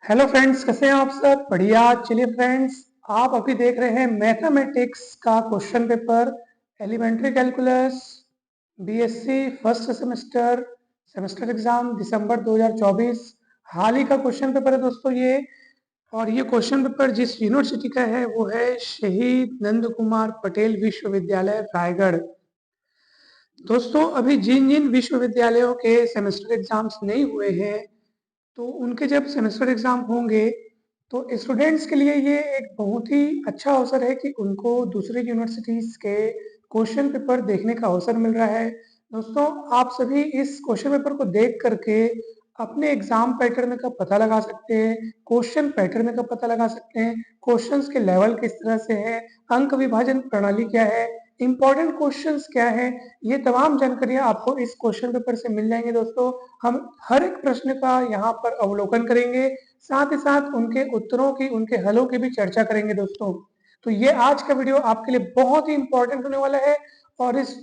Hello friends, कैसे हैं आप सब? बढ़िया। चलिए फ्रेंड्स, आप अभी देख रहे हैं मैथमेटिक्स का question paper, elementary calculus, BSc first semester, semester exam दिसंबर 2024। हाल ही का क्वेश्चन पेपर है दोस्तों ये। और ये क्वेश्चन पेपर जिस यूनिवर्सिटी का है वो है शहीद नंद कुमार पटेल विश्वविद्यालय रायगढ़। दोस्तों, अभी जिन जिन विश्वविद्यालयों के सेमेस्टर एग्जाम्स नहीं हुए हैं, तो उनके जब सेमेस्टर एग्जाम होंगे तो स्टूडेंट्स के लिए ये एक बहुत ही अच्छा अवसर है कि उनको दूसरे यूनिवर्सिटीज के क्वेश्चन पेपर देखने का अवसर मिल रहा है। दोस्तों, आप सभी इस क्वेश्चन पेपर को देख करके अपने एग्जाम पैटर्न का पता लगा सकते हैं, क्वेश्चन पैटर्न का पता लगा सकते हैं, क्वेश्चंस के लेवल किस तरह से है, अंक विभाजन प्रणाली क्या है, इंपॉर्टेंट क्वेश्चंस क्या है, ये तमाम जानकारियां आपको इस क्वेश्चन पेपर से मिल जाएंगे। दोस्तों, हम हर एक प्रश्न का यहाँ पर अवलोकन करेंगे, साथ ही साथ उनके उत्तरों की, उनके हलों की भी चर्चा करेंगे। दोस्तों, तो ये आज का वीडियो आपके लिए बहुत ही इंपॉर्टेंट होने वाला है और इस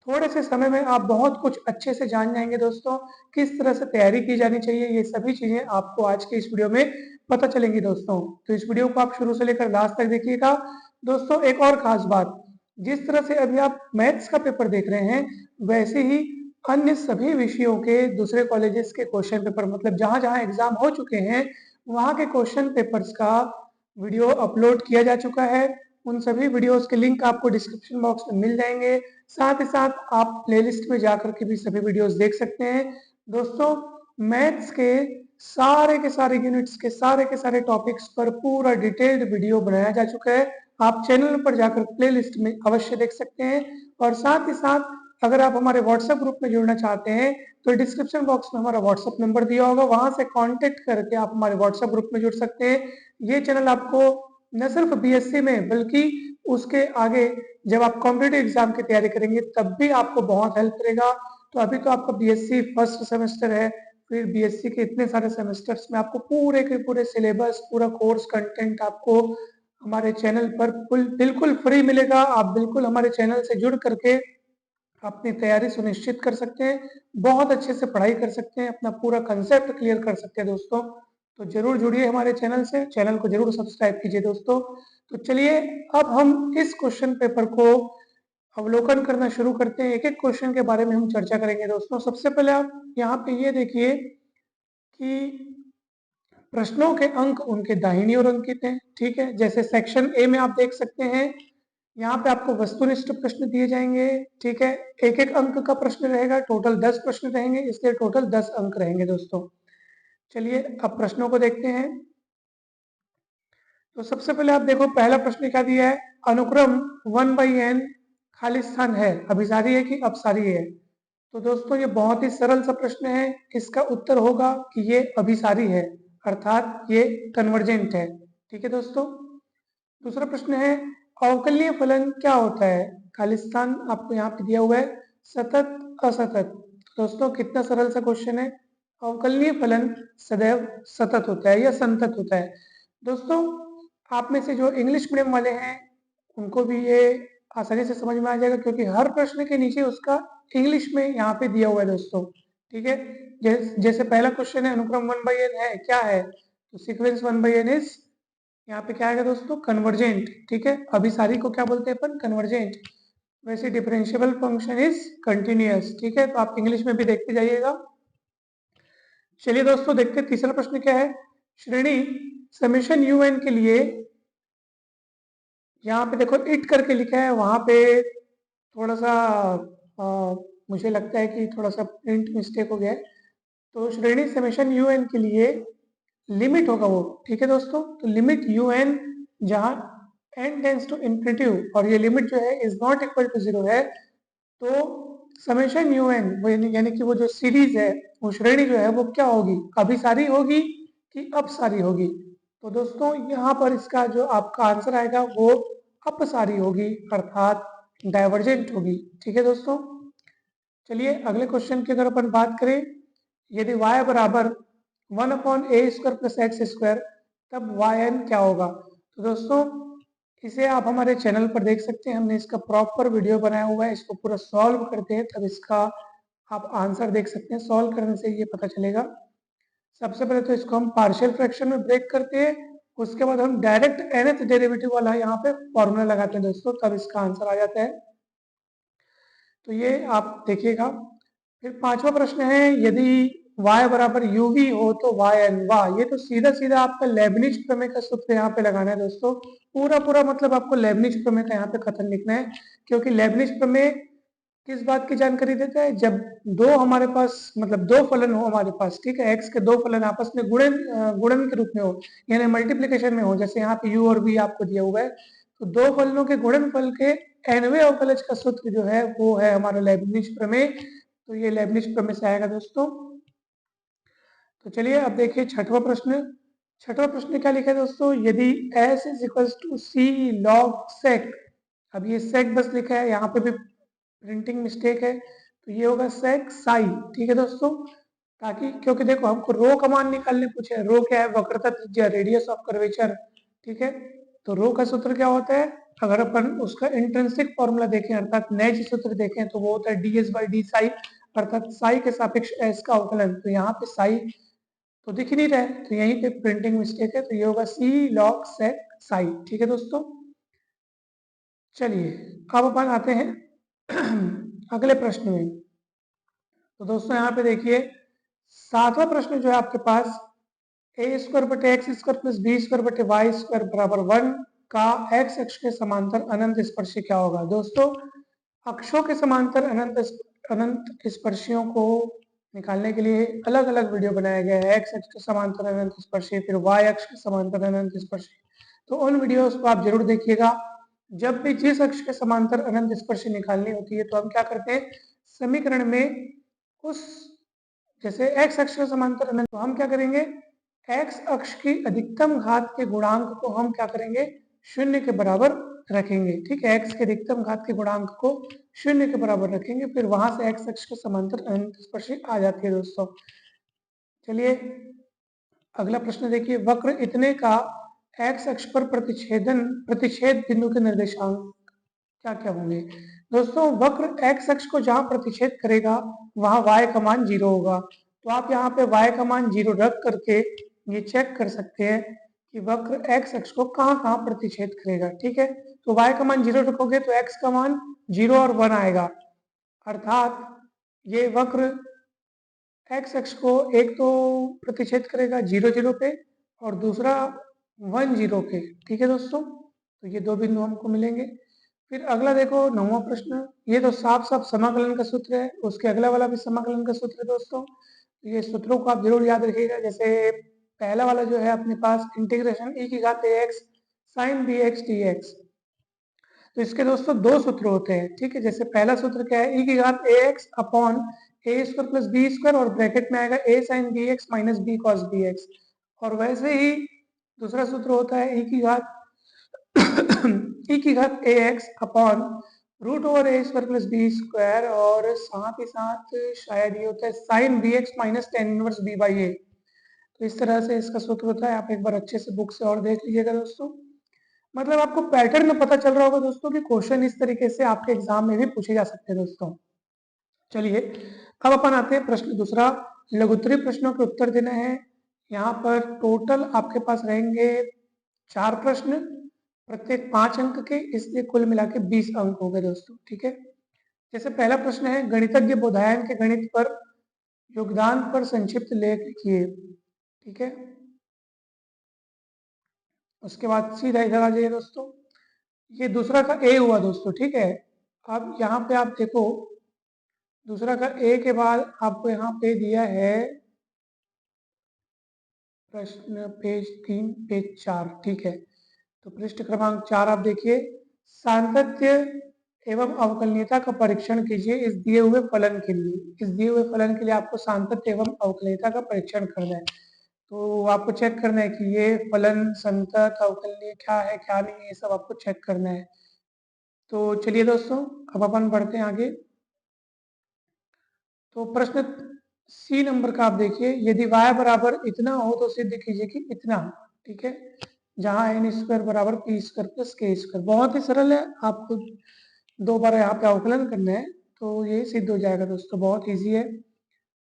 थोड़े से समय में आप बहुत कुछ अच्छे से जान जाएंगे। दोस्तों, किस तरह से तैयारी की जानी चाहिए, ये सभी चीजें आपको आज के इस वीडियो में पता चलेंगी। दोस्तों, तो इस वीडियो को आप शुरू से लेकर लास्ट तक देखिएगा। दोस्तों, एक और खास बात, जिस तरह से अभी आप मैथ्स का पेपर देख रहे हैं, वैसे ही अन्य सभी विषयों के दूसरे कॉलेजेस के क्वेश्चन पेपर, मतलब जहां जहां एग्जाम हो चुके हैं वहां के क्वेश्चन पेपर्स का वीडियो अपलोड किया जा चुका है। उन सभी वीडियोस के लिंक आपको डिस्क्रिप्शन बॉक्स में मिल जाएंगे। साथ ही साथ आप प्लेलिस्ट में जाकर के भी सभी वीडियोस देख सकते हैं। दोस्तों, मैथ्स के सारे यूनिट्स के सारे टॉपिक्स पर पूरा डिटेल्ड वीडियो बनाया जा चुका है। आप चैनल पर जाकर प्लेलिस्ट में अवश्य देख सकते हैं। और साथ ही साथ अगर आप हमारे व्हाट्सएप ग्रुप में जुड़ना चाहते हैं तो डिस्क्रिप्शन बॉक्स में हमारा व्हाट्सएप नंबर दिया होगा, वहां से कांटेक्ट करके आप हमारे व्हाट्सएप ग्रुप में जुड़ सकते हैं। ये चैनल आपको न सिर्फ बीएससी में बल्कि उसके आगे जब आप कॉम्पिटेटिव एग्जाम की तैयारी करेंगे तब भी आपको बहुत हेल्प करेगा। तो अभी तो आपका बीएससी फर्स्ट सेमेस्टर है, फिर बीएससी के इतने सारे सेमेस्टर्स में आपको पूरे के पूरे सिलेबस, पूरा कोर्स कंटेंट आपको हमारे चैनल पर बिल्कुल फ्री मिलेगा। आप बिल्कुल हमारे चैनल से जुड़ करके अपनी तैयारी सुनिश्चित कर सकते हैं, बहुत अच्छे से पढ़ाई कर सकते हैं, अपना पूरा कंसेप्ट क्लियर कर सकते हैं। दोस्तों, तो जरूर जुड़िए हमारे चैनल से, चैनल को जरूर सब्सक्राइब कीजिए। दोस्तों, तो चलिए अब हम इस क्वेश्चन पेपर को अवलोकन करना शुरू करते हैं। एक एक क्वेश्चन के बारे में हम चर्चा करेंगे। दोस्तों, सबसे पहले आप यहाँ पे ये देखिए कि प्रश्नों के अंक उनके दाहिनी ओर अंकित हैं। ठीक है, जैसे सेक्शन ए में आप देख सकते हैं, यहाँ पे आपको वस्तुनिष्ठ प्रश्न दिए जाएंगे। ठीक है, एक एक अंक का प्रश्न रहेगा, टोटल 10 प्रश्न रहेंगे, इसलिए टोटल 10 अंक रहेंगे। दोस्तों, चलिए अब प्रश्नों को देखते हैं। तो सबसे पहले आप देखो, पहला प्रश्न क्या दिया है, अनुक्रम 1/n खाली स्थान है, अभिसारी है कि अपसारी है? तो दोस्तों, ये बहुत ही सरल सा प्रश्न है। इसका उत्तर होगा कि ये अभिसारी है, अर्थात ये कन्वर्जेंट है। ठीक है दोस्तों। दूसरा प्रश्न है, अवकलनीय फलन क्या होता है? खालिस्तान आपको यहाँ पे दिया हुआ है, सतत, असतत। दोस्तों, कितना सरल सा क्वेश्चन है। अवकलनीय फलन सदैव सतत होता है या संतत होता है। दोस्तों, आप में से जो इंग्लिश मीडियम वाले हैं उनको भी ये आसानी से समझ में आ जाएगा, क्योंकि हर प्रश्न के नीचे उसका इंग्लिश में यहाँ पे दिया हुआ है। दोस्तों, ठीक है, जैसे पहला क्वेश्चन है, अनुक्रम 1/n है, क्या है? तो सीक्वेंस 1/n इज, यहाँ पे क्या आएगा दोस्तों, कन्वर्जेंट। ठीक है, अभिसारी को क्या बोलते हैं अपन, कन्वर्जेंट। वैसे डिफरेंशिएबल फंक्शन इज कंटिन्यूअस। ठीक है, तो आप इंग्लिश में भी देखते जाइएगा। चलिए दोस्तों, देखते हैं तीसरा प्रश्न क्या है। श्रेणी समेशन यूएन के लिए, यहाँ पे देखो इट करके लिखा है, वहां पे थोड़ा सा मुझे लगता है कि थोड़ा सा प्रिंट मिस्टेक हो गया है। तो श्रेणी समेशन यूएन के लिए लिमिट होगा वो। ठीक है दोस्तों, तो लिमिट यू एन जहां एन टेंस टू इन्फिनिटी और ये लिमिट जो है इज नॉट इक्वल टू 0 है, तो समेशन यू एन यानी कि वो जो सीरीज है, वो श्रेणी जो है वो क्या होगी, अभिसारी होगी कि अपसारी होगी? तो दोस्तों, यहाँ पर इसका जो आपका आंसर आएगा वो अपसारी होगी, अर्थात डाइवर्जेंट होगी। ठीक है दोस्तों। चलिए अगले क्वेश्चन की अगर अपन बात करें, यदि y बराबर 1/a² प्लस x², तब yn क्या होगा? तो दोस्तों, इसे आप हमारे चैनल पर देख सकते हैं, हमने इसका प्रॉपर वीडियो बनाया हुआ है। इसको पूरा सॉल्व करते हैं तब इसका आप आंसर देख सकते हैं, सॉल्व करने से ये पता चलेगा। सबसे पहले तो इसको हम पार्शियल फ्रैक्शन में ब्रेक करते हैं, उसके बाद हम डायरेक्ट nth डेरिवेटिव वाला यहाँ पे फॉर्मूला लगाते हैं दोस्तों, तब इसका आंसर आ जाता है। तो ये आप देखिएगा। फिर पांचवा प्रश्न है, यदि y बराबर uv हो तो yn, वाह, ये तो सीधा सीधा आपका लेबनिज प्रमेय का सूत्र यहाँ पे लगाना है दोस्तों। पूरा पूरा मतलब आपको लेबनिज प्रमेय का यहाँ पे कथन लिखना है, क्योंकि लेबनिज प्रमेय किस बात की जानकारी देता है, जब दो हमारे पास मतलब दो फलन हो हमारे पास, ठीक है, x के दो फलन आपस में गुणन के रूप में हो, यानी मल्टीप्लिकेशन में हो, जैसे यहाँ पे u और v आपको दिया हुआ है, तो दो फलनों के गुणनफल के nवें अवकलज का सूत्र जो है वो है हमारा लेबनिज प्रमेय। तो ये लेबनिज प्रमेय से आएगा दोस्तों। तो चलिए अब देखिए छठवां प्रश्न। छठवां प्रश्न क्या लिखा है दोस्तों, यदि s is equals to c log sec, अब ये sec बस लिखा है, यहाँ पे भी प्रिंटिंग मिस्टेक है, तो ये होगा sec psi, ठीक है दोस्तों। ताकि क्योंकि देखो हमको रो का मान निकालने पूछे, रो क्या है, वक्रता त्रिज्या, रेडियस ऑफ कर्वेचर, ठीक है। तो रो का सूत्र क्या होता है, अगर अपन उसका इंट्रिंसिक फॉर्मूला देखें अर्थात नैज सूत्र देखें तो वो होता है ds बाई डी साई, अर्थात साई के सापेक्ष s का अवकलन। तो यहाँ पे साई तो दिख ही नहीं रहा है, तो यहीं पे प्रिंटिंग मिस्टेक है, तो ये होगा c log sec psi, ठीक है दोस्तों। चलिए अब अपन आते हैं अगले प्रश्न में। तो दोस्तों यहाँ पे देखिए सातवां प्रश्न जो है आपके पास, ए स्क्वायर बटे X square plus B square बटे वाई स्क्वायर बराबर 1 का एक्स अक्ष के समांतर अनंत स्पर्शी क्या होगा। दोस्तों अक्षों के समांतर अनंत स्पर्शियों को निकालने के लिए अलग अलग वीडियो बनाया गया है, एक्स अक्ष के समांतर अनंत स्पर्शी, फिर वाई अक्ष के समांतर अनंत स्पर्शी, तो उन वीडियोस को आप जरूर देखिएगा। जब भी जिस अक्ष के समांतर अनंत स्पर्शी निकालनी होती है तो हम क्या करते हैं, समीकरण में उस जैसे x अक्ष के समांतर अनंत, तो हम क्या करेंगे, x अक्ष की अधिकतम घात के गुणांक को हम क्या करेंगे, शून्य के बराबर रखेंगे, ठीक है, x के अधिकतम घात के गुणांक को शून्य के बराबर रखेंगे, फिर वहां से x अक्ष के समांतर अनंत स्पर्शी आ जाती है दोस्तों। चलिए अगला प्रश्न देखिए, वक्र इतने का x अक्ष पर प्रतिच्छेद बिंदु के निर्देशांक क्या क्या होंगे। दोस्तों वक्र x अक्ष को जहां प्रतिच्छेद करेगा वहां y का मान 0 होगा, तो आप यहाँ पे y का मान 0 रख करके ये चेक कर सकते हैं कि वक्र x अक्ष को कहाँ कहाँ प्रतिच्छेद करेगा, ठीक है। तो y का मान 0 रखोगे तो x का मान 0 और 1 आएगा, अर्थात ये वक्र x अक्ष को एक तो प्रतिच्छेद करेगा 0 0 पे और दूसरा 1 0 पे, ठीक है दोस्तों। तो ये दो बिंदु हमको मिलेंगे। फिर अगला देखो नौवां प्रश्न, ये तो साफ साफ समाकलन का सूत्र है, उसके अगला वाला भी समाकलन का सूत्र है दोस्तों। तो ये सूत्रों को आप जरूर याद रखिएगा। जैसे पहला वाला जो है अपने पास इंटीग्रेशन e की घात ax sin bx dx, तो इसके दोस्तों दो सूत्र होते हैं, ठीक है। जैसे पहला सूत्र क्या है, e की घात ax अपॉन ए स्क्वायर प्लस बी स्क्वायर और ब्रैकेट में आएगा a sin bx minus b cos bx, और वैसे ही दूसरा सूत्र होता है e की घात ax upon root over A square plus B square, और साथ ही साथ शायद ये होता है sine B X minus ten inverse B by A. तो इस तरह से इसका सूत्र होता है, आप एक बार अच्छे से बुक से और देख लीजिएगा दोस्तों। मतलब आपको पैटर्न पता चल रहा होगा दोस्तों कि क्वेश्चन इस तरीके से आपके एग्जाम में भी पूछे जा सकते हैं दोस्तों। चलिए अब अपन आते हैं प्रश्न दूसरा, लघुत्तरीय प्रश्नों के उत्तर देना है। यहाँ पर टोटल आपके पास रहेंगे 4 प्रश्न, प्रत्येक 5 अंक के, इसलिए कुल मिला के 20 अंक हो गए दोस्तों, ठीक है। जैसे पहला प्रश्न है, गणितज्ञ बोधायन के गणित पर योगदान पर संक्षिप्त लेख लिखिए, ठीक है। उसके बाद सीधा इधर आ जाइए दोस्तों, ये दूसरा का ए हुआ दोस्तों, ठीक है। अब यहाँ पे आप देखो दूसरा का ए के बाद आपको यहाँ पे दिया है प्रश्न पेज 3 पेज 4, ठीक है। तो पृष्ठ क्रमांक 4 आप देखिए, सातत्य एवं अवकलनीयता का परीक्षण कीजिए इस दिए हुए फलन के लिए। इस दिए हुए फलन के लिए आपको सातत्य एवं अवकलनीयता का परीक्षण करना है। तो आपको चेक करना है कि ये फलन संतत अवकलनीय क्या है क्या नहीं है, ये सब आपको चेक करना है। तो चलिए दोस्तों अब अपन बढ़ते हैं आगे। तो प्रश्न सी नंबर का आप देखिए, यदि y बराबर इतना हो तो सिद्ध कीजिए कि इतना, ठीक है। जहां एन स्क्वायर बराबर पी स्क्वायर प्लस के स्क्वायर, बहुत ही सरल है, आपको 2 बार यहाँ पे अवकलन करना है तो ये सिद्ध हो जाएगा दोस्तों, बहुत ईजी है।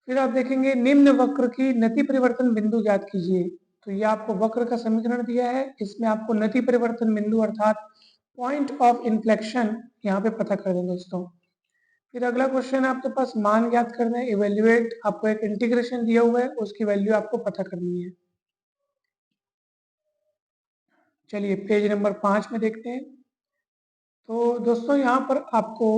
फिर आप देखेंगे निम्न वक्र की नति परिवर्तन बिंदु ज्ञात कीजिए। तो ये आपको वक्र का समीकरण दिया है, इसमें आपको नति परिवर्तन बिंदु अर्थात पॉइंट ऑफ इन्फ्लेक्शन यहाँ पे पता कर दें दोस्तों। फिर अगला क्वेश्चन है आपके पास मान ज्ञात करना है, इवेल्युएट, आपको एक इंटीग्रेशन दिया हुआ है, उसकी वैल्यू आपको पता करनी है। चलिए पेज नंबर 5 में देखते हैं। तो दोस्तों यहाँ पर आपको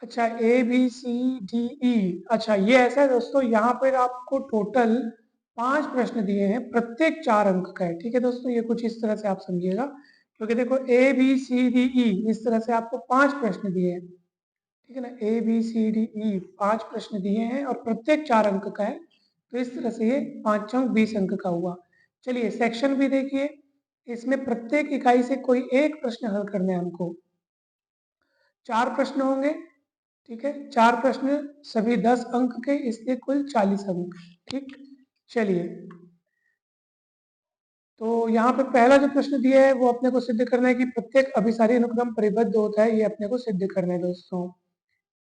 अच्छा A B C D E, अच्छा ये ऐसा है दोस्तों, यहाँ पर आपको टोटल 5 प्रश्न दिए हैं, प्रत्येक 4 अंक का है। ठीक है दोस्तों, ये कुछ इस तरह से आप समझिएगा, क्योंकि देखो A B C D E इस तरह से आपको 5 प्रश्न दिए हैं। ठीक है ना, A B C D E 5 प्रश्न दिए हैं और प्रत्येक 4 अंक का है, तो इस तरह से ये 5 अंक 20 अंक का हुआ। चलिए सेक्शन भी देखिए, इसमें प्रत्येक इकाई से कोई एक प्रश्न हल करने हैं हमको। 4 प्रश्न होंगे, ठीक है, 4 प्रश्न सभी 10 अंक के, इसलिए कुल 40 अंक। ठीक, चलिए तो यहाँ पे पहला जो प्रश्न दिया है वो अपने को सिद्ध करना है कि प्रत्येक अभिसारी अनुक्रम परिबद्ध होता है, ये अपने को सिद्ध करना है दोस्तों।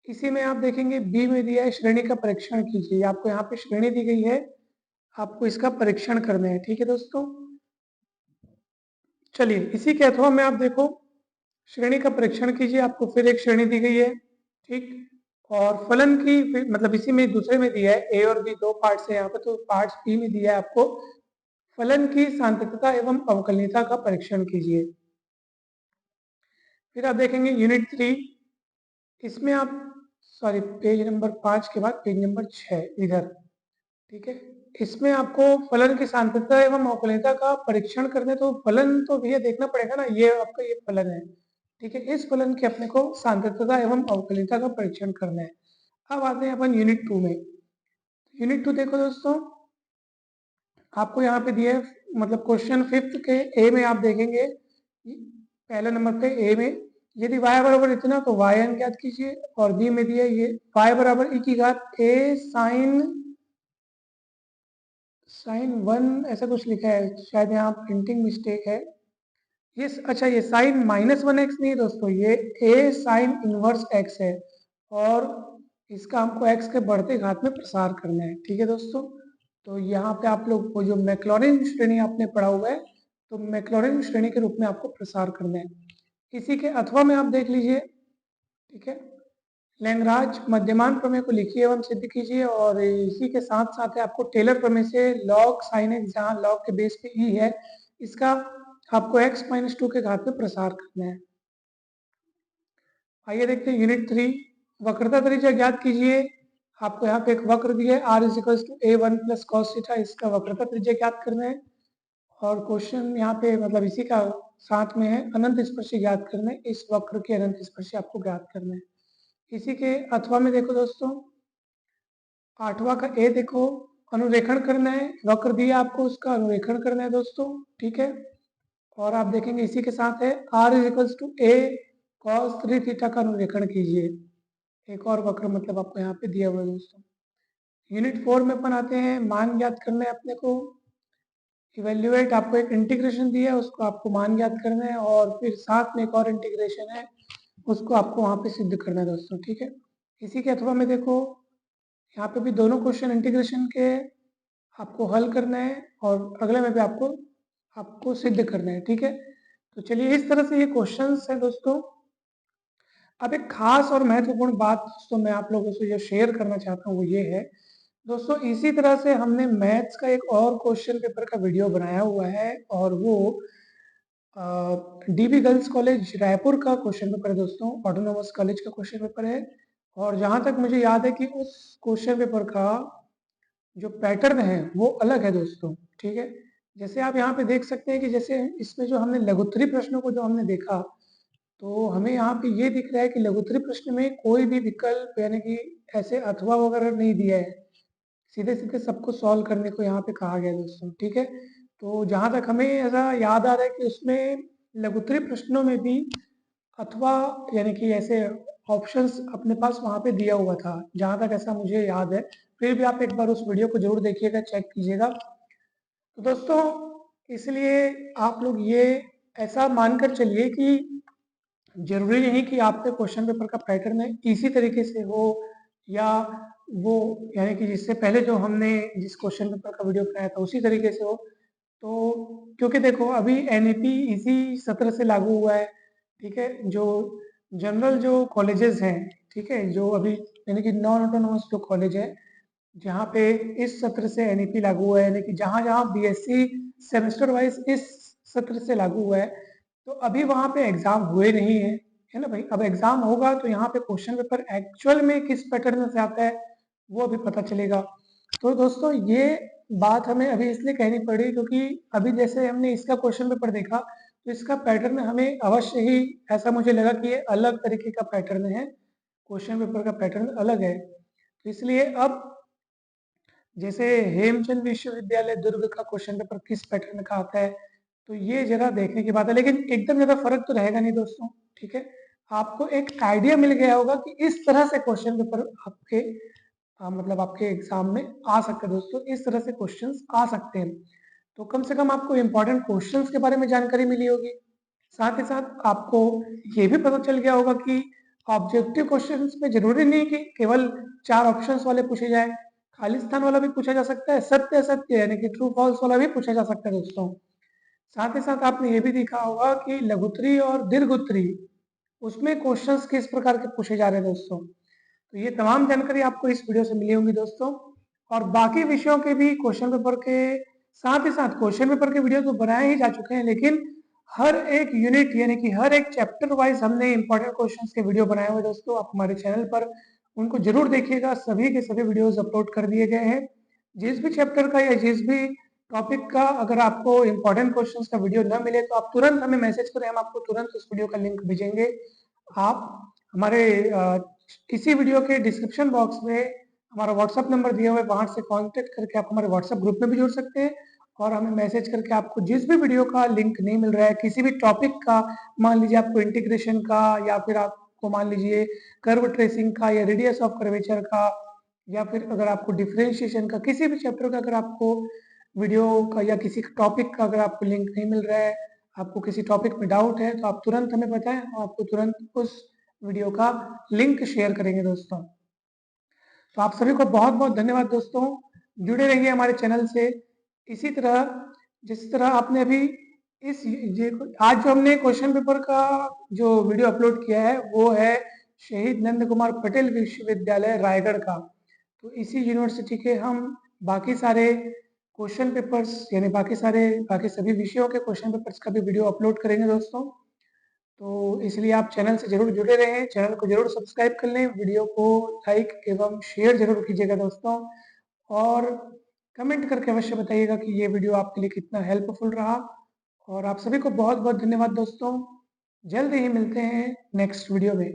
इसी में आप देखेंगे बी में दिया है श्रेणी का परीक्षण कीजिए, आपको यहाँ पे श्रेणी दी गई है, आपको इसका परीक्षण करना है। ठीक है दोस्तों, चलिए इसी के अथवा में आप देखो श्रेणी का परीक्षण कीजिए, आपको फिर एक श्रेणी दी गई है। ठीक, और फलन की मतलब इसी में दूसरे में दिया है, ए और बी दो पार्ट्स है यहाँ पे, तो पार्ट बी में दिया है आपको फलन की सांतत्यता एवं अवकलनीयता का परीक्षण कीजिए। फिर आप देखेंगे यूनिट 3, इसमें आप सॉरी पेज नंबर 5 के बाद पेज नंबर 6 इधर, ठीक है, इसमें आपको फलन की सांतत्यता एवं अवकलनीयता का परीक्षण करने, तो फलन तो भैया देखना पड़ेगा ना, ये आपका ये फलन है। ठीक है, इस फलन के अपने को सांतत्यता एवं अवकलनीयता का परीक्षण करना है। अब आते हैं अपन यूनिट 2 में। यूनिट 2 देखो दोस्तों, आपको यहाँ पे दिया है मतलब क्वेश्चन 5th के ए में आप देखेंगे पहले नंबर पे ए में यदि y बराबर इतना तो yn ज्ञात कीजिए, और बी में दिया ये y बराबर e की घात a साइन 1 ऐसा कुछ लिखा है, शायद यहाँ प्रिंटिंग मिस्टेक है। ये अच्छा ये साइन -1x नहीं दोस्तों, ये a साइन इनवर्स x है, और इसका हमको x के बढ़ते घात में प्रसार करना है। ठीक है दोस्तों, तो यहाँ पे आप लोग को जो मैक्लॉरिन श्रेणी आपने पढ़ा हुआ है, तो मैक्लॉरिन श्रेणी के रूप में आपको प्रसार करना है। इसी के अथवा में आप देख लीजिए, ठीक है, लैंग्राज मध्यमान प्रमेय को लिखिए एवं सिद्ध कीजिए, और इसी के साथ साथ आपको टेलर प्रमेय से लॉग साइन एक्स, जहाँ लॉग के बेस पे ई है, इसका आपको x-2 के घात में प्रसार करना है। आइए देखते हैं यूनिट 3, वक्रता त्रिज्या ज्ञात कीजिए। आपको यहाँ पे एक वक्र दिया है r = a1 + cos थीटा, इसका वक्रता त्रिज्या ज्ञात करना है, और क्वेश्चन यहाँ पे मतलब इसी का साथ में है अनंत स्पर्शी ज्ञात करना है, इस वक्र के अनंत स्पर्शी आपको ज्ञात करना है। इसी के अथवा में देखो दोस्तों 8वां का ए देखो, अनुरेखण करना है, वक्र दिया आपको उसका अनुरेखण करना है दोस्तों। ठीक है, और आप देखेंगे इसी के साथ है r = a cos 3 थीटा का अनुरेखण कीजिए, एक और वक्र मतलब आपको यहाँ पे दिया हुआ है दोस्तों। यूनिट 4 में अपन आते हैं, मान ज्ञात करना है अपने को, इवेल्युएट, आपको एक इंटीग्रेशन दिया है, उसको आपको मान ज्ञात करना है, और फिर साथ में एक और इंटीग्रेशन है, उसको आपको वहाँ पे सिद्ध करना है दोस्तों। ठीक है, इसी के अथवा में देखो यहाँ पे भी दोनों क्वेश्चन इंटीग्रेशन के आपको हल करना है, और अगले में भी आपको सिद्ध करना है। ठीक है, तो चलिए इस तरह से ये क्वेश्चंस हैं दोस्तों। अब एक खास और महत्वपूर्ण बात दोस्तों मैं आप लोगों से जो शेयर करना चाहता हूँ वो ये है दोस्तों, इसी तरह से हमने मैथ्स का एक और क्वेश्चन पेपर का वीडियो बनाया हुआ है, और वो डीबी गर्ल्स कॉलेज रायपुर का क्वेश्चन पेपर है दोस्तों, ऑटोनोमस कॉलेज का क्वेश्चन पेपर है। और जहाँ तक मुझे याद है कि उस क्वेश्चन पेपर का जो पैटर्न है वो अलग है दोस्तों। ठीक है, जैसे आप यहाँ पे देख सकते हैं कि जैसे इसमें जो हमने लघुत्तरी प्रश्नों को जो हमने देखा, तो हमें यहाँ पे ये दिख रहा है कि लघुत्तरी प्रश्न में कोई भी विकल्प यानी कि ऐसे अथवा वगैरह नहीं दिया है, सीधे सीधे सबको सॉल्व करने को यहाँ पे कहा गया है दोस्तों। ठीक है, तो जहाँ तक हमें ऐसा याद आ रहा है कि उसमें लघुत्तरी प्रश्नों में भी अथवा यानी कि ऐसे ऑप्शंस अपने पास वहाँ पे दिया हुआ था, जहाँ तक ऐसा मुझे याद है। फिर भी आप एक बार उस वीडियो को जरूर देखिएगा, चेक कीजिएगा। तो दोस्तों इसलिए आप लोग ये ऐसा मानकर चलिए कि जरूरी नहीं कि आपके क्वेश्चन पेपर का पैटर्न है इसी तरीके से हो, या वो यानी कि जिससे पहले जो हमने जिस क्वेश्चन पेपर का वीडियो बनाया था उसी तरीके से हो। तो क्योंकि देखो अभी एनईपी इसी सत्र से लागू हुआ है, ठीक है। जो जनरल जो कॉलेजेस हैं, ठीक है, जो अभी यानी कि नॉन ऑटोनोमस जो कॉलेज है, जहाँ पे इस सत्र से एनईपी लागू हुआ है, यानी कि जहाँ जहाँ बीएससी सेमेस्टर वाइज इस सत्र से लागू हुआ है, तो अभी वहाँ पे एग्जाम हुए नहीं है ना भाई। अब एग्जाम होगा तो यहाँ पे क्वेश्चन पेपर एक्चुअल में किस पैटर्न से आता है वो अभी पता चलेगा। तो दोस्तों ये बात हमें अभी इसलिए कहनी पड़ी क्योंकि अभी जैसे हमने इसका क्वेश्चन पेपर देखा तो इसका पैटर्न हमें अवश्य ही ऐसा मुझे लगा कि ये अलग तरीके का पैटर्न है, क्वेश्चन पेपर का पैटर्न अलग है। तो इसलिए अब जैसे हेमचंद विश्वविद्यालय दुर्ग का क्वेश्चन पेपर किस पैटर्न का आता है, तो ये जरा देखने की बात है, लेकिन एकदम ज्यादा फर्क तो रहेगा नहीं दोस्तों, ठीक है। आपको एक आइडिया मिल गया होगा कि इस तरह से क्वेश्चन पेपर आपके मतलब आपके एग्जाम में आ सकते हैं दोस्तों, इस तरह से क्वेश्चंस आ सकते हैं। तो कम से कम आपको इंपॉर्टेंट क्वेश्चंस के बारे में जानकारी मिली होगी। साथ ही साथ आपको ये भी पता चल गया होगा कि ऑब्जेक्टिव क्वेश्चंस में जरूरी नहीं कि केवल 4 ऑप्शंस वाले पूछे जाए, खाली स्थान वाला भी पूछा जा सकता है, सत्य असत्य यानी कि ट्रू फॉल्स वाला भी पूछा जा सकता है दोस्तों। साथ ही साथ आपने ये भी देखा होगा कि लघुत्तरी और दीर्घोत्तरी उसमें क्वेश्चंस किस प्रकार के पूछे जा रहे हैं दोस्तों। तो ये तमाम जानकारी आपको इस वीडियो से मिली होंगी दोस्तों। और बाकी विषयों के भी क्वेश्चन पेपर के साथ ही साथ क्वेश्चन पेपर के वीडियो तो बनाए ही जा चुके हैं, लेकिन हर एक यूनिट यानी कि हर एक चैप्टर वाइज हमने इंपॉर्टेंट क्वेश्चंस के वीडियो बनाए हुए दोस्तों। आप हमारे चैनल पर उनको जरूर देखिएगा, सभी के सभी वीडियोस अपलोड कर दिए गए हैं। जिस भी चैप्टर का या जिस भी टॉपिक का अगर आपको इंपॉर्टेंट क्वेश्चंस का वीडियो न मिले तो आप तुरंत हमें मैसेज करें, हम आपको तुरंत उस वीडियो का लिंक भेजेंगे। आप हमारे इसी वीडियो के डिस्क्रिप्शन बॉक्स में हमारा व्हाट्सअप नंबर दिया हुआ है, वहां से कांटेक्ट करके आप हमारे व्हाट्सअप ग्रुप में भी जुड़ सकते हैं और हमें मैसेज करके आपको जिस भी वीडियो का लिंक नहीं मिल रहा है, किसी भी टॉपिक का, मान लीजिए आपको इंटीग्रेशन का या फिर आपको मान लीजिए कर्व ट्रेसिंग का या रेडियस ऑफ कर्वेचर का या फिर अगर आपको डिफरेंशिएशन का किसी भी चैप्टर का अगर आपको वीडियो का या किसी टॉपिक का अगर आपको लिंक नहीं मिल रहा है, आपको किसी टॉपिक में डाउट है, तो आप तुरंत हमें बताएं, हम आपको तुरंत उस वीडियो का लिंक शेयर करेंगे दोस्तों। तो आप सभी को बहुत बहुत धन्यवाद दोस्तों, जुड़े रहिए हमारे चैनल से इसी तरह जिस तरह आपने अभी इस ये आज जो हमने क्वेश्चन पेपर का जो वीडियो अपलोड किया है वो है शहीद नंद कुमार पटेल विश्वविद्यालय रायगढ़ का। तो इसी यूनिवर्सिटी के हम बाकी सारे क्वेश्चन पेपर्स यानी बाकी सभी विषयों के क्वेश्चन पेपर्स का भी वीडियो अपलोड करेंगे दोस्तों। तो इसलिए आप चैनल से जरूर जुड़े रहें, चैनल को जरूर सब्सक्राइब कर लें, वीडियो को लाइक एवं शेयर जरूर कीजिएगा दोस्तों। और कमेंट करके अवश्य बताइएगा कि ये वीडियो आपके लिए कितना हेल्पफुल रहा। और आप सभी को बहुत बहुत धन्यवाद दोस्तों, जल्द ही मिलते हैं नेक्स्ट वीडियो में।